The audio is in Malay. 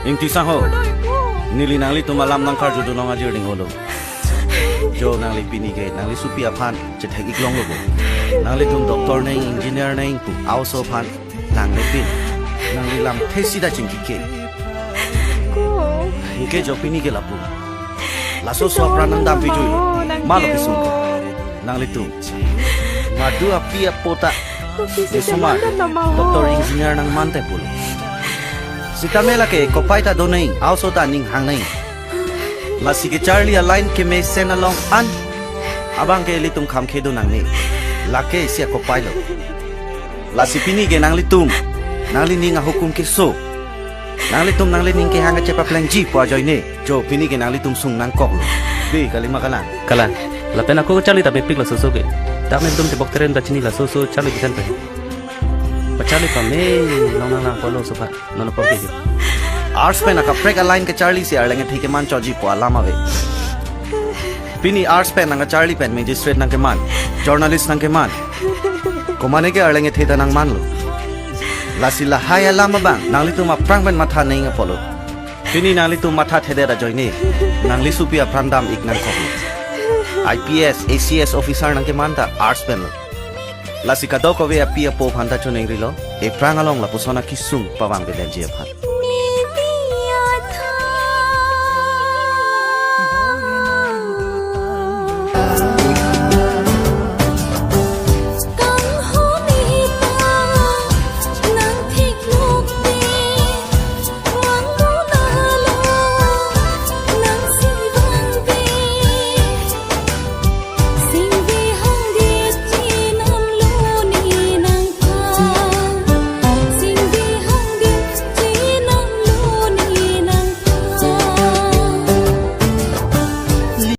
Ingti saho. Nili nangli tu malam nangkar jodoh nong ajar ding holo. Jo nangli pini ke nangli supi apan cetek iklong lobo. Nangli tum doktor neng engineer neng pu auso pan nangli pin. Nangli lam tesi da jingki ke. Ingke jo pini ke lapu. Laso so pranang dam pijui lo. Malo pisung. Nangli tu. Ngadu api apota. Disumar. Doktor engineer nang mantai pulu. Sita mela ke kopai ta do nahi, auso ta ning hang nahi. Lasi ke Charlie align ke me send along an. Abang ke litung kham ke do nang ni. Lake sia kopai lo. Lasi pini ke nang litung. Nang li ning hukum ke so. Nang litung nang li ning ke hang cepa plan ji po joy ne. Jo pini ke nang litung sung nang kok lo. Be kalima kalan. Kalan. Lapen aku Charlie tapi pik la susu ke. Tak mendum te bokteren da chini la susu Charlie bisan pe. Charlie kami nong nang follow sofa nono porke jo. Arts pen aka prek align ke Charlie si arlenge thike man choji po alama ve. Pini arts pen nang Charlie pen magistrate nang ke man, journalist nang ke man. Komane ke arlenge theta nang man lo. Lasila hai alama bang nang litu ma prang pen matha nei nga polo. Pini nang litu matha thede da joine. Nang li supia prandam ik nang ko. IPS ACS officer nang ke man ta arts pen lo. Lasi kadau ko ve apia po phanta choneng rilo. E prang along la pusona kisung pawang belenji aphan.